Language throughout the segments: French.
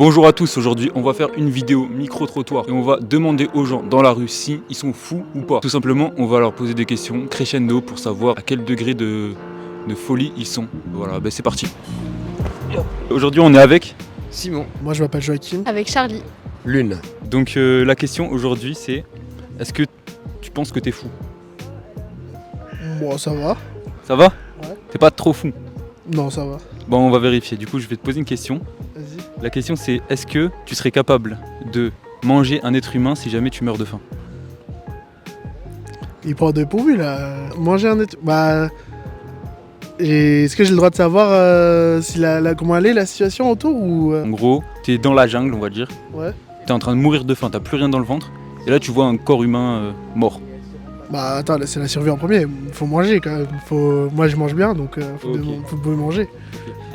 Bonjour à tous, aujourd'hui on va faire une vidéo micro-trottoir et on va demander aux gens dans la rue si ils sont fous ou pas. Tout simplement, on va leur poser des questions crescendo pour savoir à quel degré de folie ils sont. Voilà, c'est parti. Aujourd'hui on est avec Simon. Moi je m'appelle Joachim. Avec Charlie. Lune. Donc la question aujourd'hui c'est est-ce que tu penses que t'es fou? Moi ça va. Ça va? Ouais. T'es pas trop fou? Non ça va. Bon, on va vérifier. Du coup, je vais te poser une question. Vas-y. La question c'est est-ce que tu serais capable de manger un être humain si jamais tu meurs de faim? Il prend dépourvu là. Manger un être. Est-ce que j'ai le droit de savoir si comment elle est la situation autour ou. En gros, t'es dans la jungle, on va dire. Ouais. T'es en train de mourir de faim, t'as plus rien dans le ventre. Et là, tu vois un corps humain mort. Bah attends, là, c'est la survie en premier. Faut manger quand même. Moi je mange bien donc faut manger.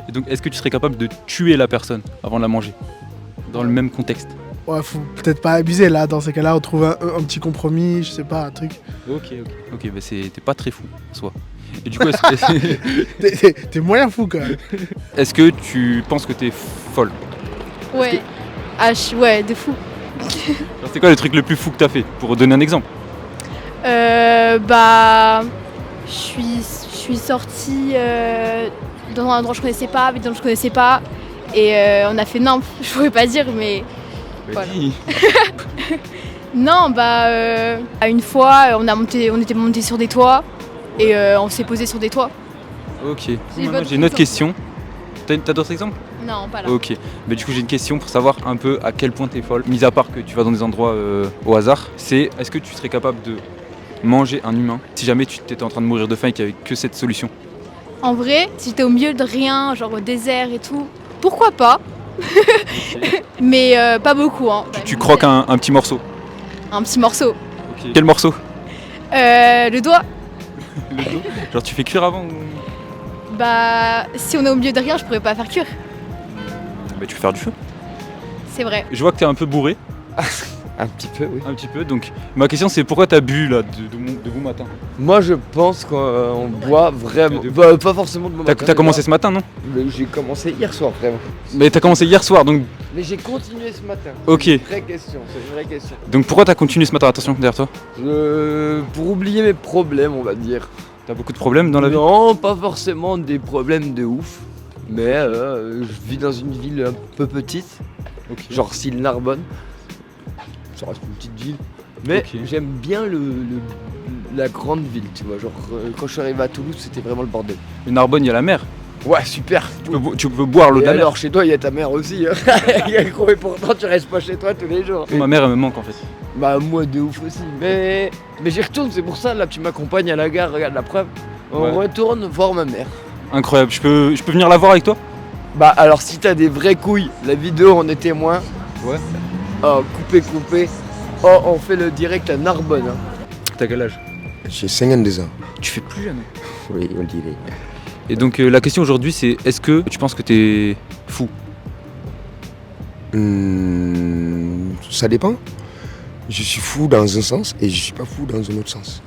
Et donc, est-ce que tu serais capable de tuer la personne avant de la manger? Dans le même contexte. Ouais, faut peut-être pas abuser là. Dans ces cas-là, on trouve un petit compromis, je sais pas, un truc. Ok, t'es pas très fou en soi. Et du coup, est-ce T'es moyen fou quand même. est-ce que tu penses que t'es folle? Ouais. Ouais, de fou. Genre, c'est quoi le truc le plus fou que t'as fait? Pour donner un exemple. Je suis sortie dans un endroit que je connaissais pas, mais dont je connaissais pas. Et on a fait nymphe, je pourrais pas dire, mais voilà. Vas-y. Non, une fois, on était monté sur des toits et on s'est posé sur des toits. Ok. J'ai Maintenant, votre j'ai une autre exemple. question. T'as d'autres exemples? Non, pas là. Ok. Du coup, j'ai une question pour savoir un peu à quel point t'es folle. Mis à part que tu vas dans des endroits au hasard, c'est est-ce que tu serais capable de manger un humain si jamais tu étais en train de mourir de faim et qu'il n'y avait que cette solution? En vrai, si j'étais au milieu de rien, genre au désert et tout, pourquoi pas? Mais pas beaucoup. Hein. Tu croques un petit morceau. Un petit morceau. Ok. Quel morceau? Le doigt. Le dos. Genre tu fais cuire avant ou... Si on est au milieu de rien, je pourrais pas faire cuire. Tu peux faire du feu. C'est vrai. Je vois que t'es un peu bourré. Un petit peu, oui. Un petit peu. Donc ma question c'est pourquoi t'as bu là de bon matin? Moi, je pense qu'on boit vraiment. Pas forcément de bon matin. T'as commencé ce matin, non? Mais j'ai commencé hier soir, vraiment. Mais t'as commencé hier soir, donc... Mais j'ai continué ce matin. Ok. C'est une vraie question, c'est une vraie question. Donc pourquoi t'as continué ce matin? Attention derrière toi. Pour oublier mes problèmes, on va dire. T'as beaucoup de problèmes dans la vie? Non, pas forcément des problèmes de ouf. Mais je vis dans une ville un peu petite, Ok. genre style Narbonne. Ça reste une petite ville. Mais Ok. j'aime bien la grande ville, tu vois. Genre quand je suis arrivé à Toulouse, c'était vraiment le bordel. Le Narbonne, il y a la mer. Ouais, super. Tu peux boire l'eau Et de la mer. alors chez toi, il y a ta mère aussi. Hein. Et pourtant, tu restes pas chez toi tous les jours. Ma mère, elle me manque en fait. Bah moi de ouf aussi. Mais j'y retourne, c'est pour ça. Là, tu m'accompagnes à la gare. Regarde la preuve. On Ouais. retourne voir ma mère. Incroyable. Je peux venir la voir avec toi? Bah alors si t'as des vraies couilles, la vidéo on est témoin. Ouais. Oh coupé. Oh on fait le direct à Narbonne. Hein. T'as quel âge? J'ai 52 ans. Tu fais plus jeune. Oui, on dirait. Et donc la question aujourd'hui c'est est-ce que tu penses que t'es fou? Ça dépend. Je suis fou dans un sens et je suis pas fou dans un autre sens.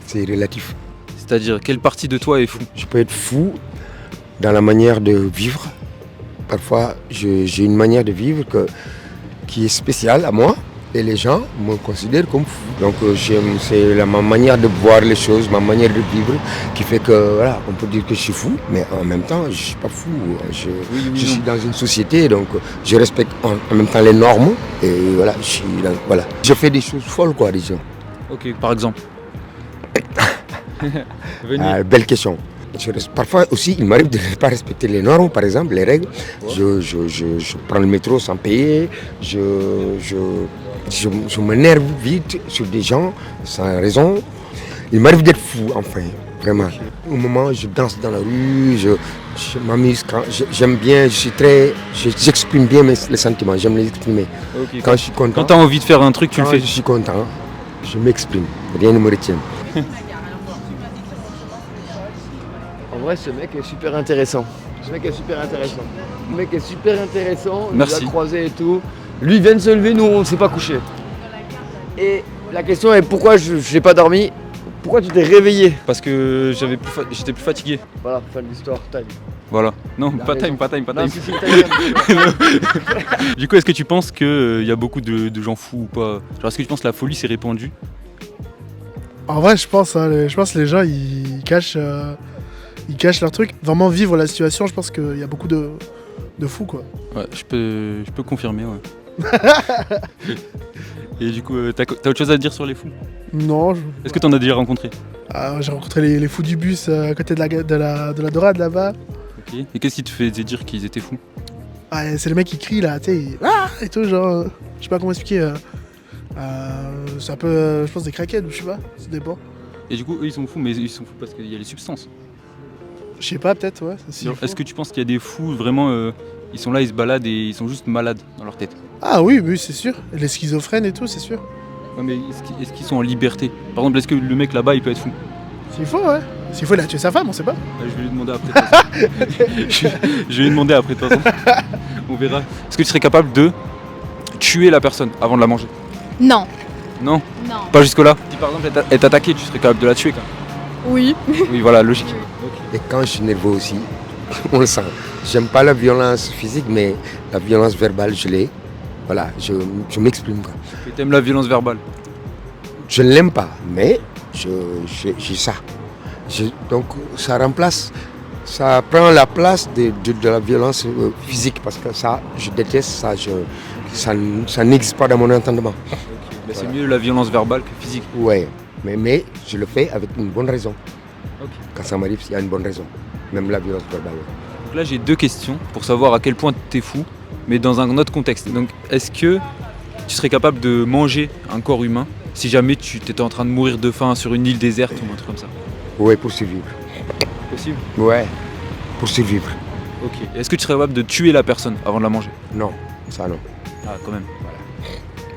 C'est relatif. C'est-à-dire quelle partie de toi est fou? Je peux être fou dans la manière de vivre. Parfois, j'ai une manière de vivre qui est spéciale à moi et les gens me considèrent comme fou. Donc c'est ma manière de voir les choses, ma manière de vivre qui fait que voilà, on peut dire que je suis fou, mais en même temps, je suis pas fou. Je suis dans une société, donc je respecte en même temps les normes et voilà, je fais des choses folles quoi, disons. Ok, par exemple. Belle question. Parfois aussi, il m'arrive de ne pas respecter les normes, par exemple, les règles. Ouais. Je prends le métro sans payer. Je m'énerve vite sur des gens sans raison. Il m'arrive d'être fou, enfin, vraiment. Okay. Au moment où je danse dans la rue, je m'amuse. J'aime bien, j'exprime bien les sentiments, j'aime les exprimer. Okay. Quand je suis content. Quand tu as envie de faire un truc, tu le fais. Quand je suis content, je m'exprime. Rien ne me retient. En vrai, ce mec est super intéressant. Le mec est super intéressant. Merci. Il nous a croisé et tout. Lui il vient de se lever, nous on ne s'est pas couché. Et la question est pourquoi je n'ai pas dormi? Pourquoi tu t'es réveillé? Parce que j'étais plus fatigué. Voilà, fin de l'histoire, time. Voilà. Non, Il a pas raison. time, pas time, pas Non, time. si, time. Du coup, est-ce que tu penses qu'il y a beaucoup de gens fous ou pas? Genre, est-ce que tu penses que la folie s'est répandue? En vrai, je pense que les gens, ils cachent leur truc. Vraiment vivre la situation, je pense qu'il y a beaucoup de fous, quoi. Ouais, je peux confirmer, ouais. Et du coup, t'as autre chose à dire sur les fous? Non, Est-ce que t'en as déjà rencontré? j'ai rencontré les fous du bus à côté de la Dorade là-bas. Ok. Et qu'est-ce qui te faisait dire qu'ils étaient fous? Ah, c'est les mecs qui crient là, tu sais, et tout, genre, je sais pas comment expliquer. C'est un peu, je pense, des craquettes, je sais pas, ça dépend. Et du coup, eux, ils sont fous, mais ils sont fous parce qu'il y a les substances. Je sais pas, peut-être, ouais. Genre, est-ce que tu penses qu'il y a des fous vraiment, ils sont là, ils se baladent et ils sont juste malades dans leur tête? Ah oui, oui, c'est sûr. Les schizophrènes et tout, c'est sûr. Ouais, mais est-ce qu'ils sont en liberté? Par exemple, est-ce que le mec là-bas, il peut être fou? S'il faut, ouais. S'il faut, il a tué sa femme, on sait pas. Je vais lui demander après. De toute façon. Je vais lui demander après, de toute façon. On verra. Est-ce que tu serais capable de tuer la personne avant de la manger? Non. Non, Non. pas jusque-là. Si par exemple elle t'attaquait, tu serais capable de la tuer quand même. Oui. Oui, voilà, logique. Et quand je suis nerveux aussi, on le sent. J'aime pas la violence physique, mais la violence verbale, je l'ai. Voilà, je m'exprime, quoi. Et t'aimes la violence verbale? Je ne l'aime pas, mais j'ai ça. Donc ça remplace, ça prend la place de la violence physique, parce que ça, je déteste ça, ça n'existe pas dans mon entendement. Bah, c'est mieux la violence verbale que physique. Ouais, mais je le fais avec une bonne raison. Ok. Quand ça m'arrive, il y a une bonne raison, même la violence verbale. Donc là j'ai deux questions pour savoir à quel point t'es fou, mais dans un autre contexte. Donc est-ce que tu serais capable de manger un corps humain si jamais tu étais en train de mourir de faim sur une île déserte ou un truc comme ça? Ouais, pour survivre. Possible. Ouais, pour survivre. Ok. Est-ce que tu serais capable de tuer la personne avant de la manger? Non, ça non. Ah quand même.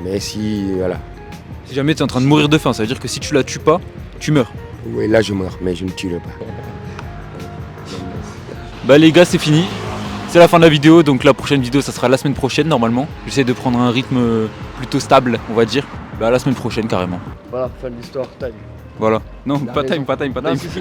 Mais si, voilà. Si jamais tu es en train de mourir de faim, ça veut dire que si tu la tues pas, tu meurs. Oui, là je meurs, mais je ne tuerai pas. Bah les gars, c'est fini. C'est la fin de la vidéo, donc la prochaine vidéo ça sera la semaine prochaine normalement. J'essaie de prendre un rythme plutôt stable, on va dire. Bah la semaine prochaine carrément. Voilà, fin de l'histoire, time. Voilà. Non, Il a pas raison. time, pas time, pas Non, time. si, si.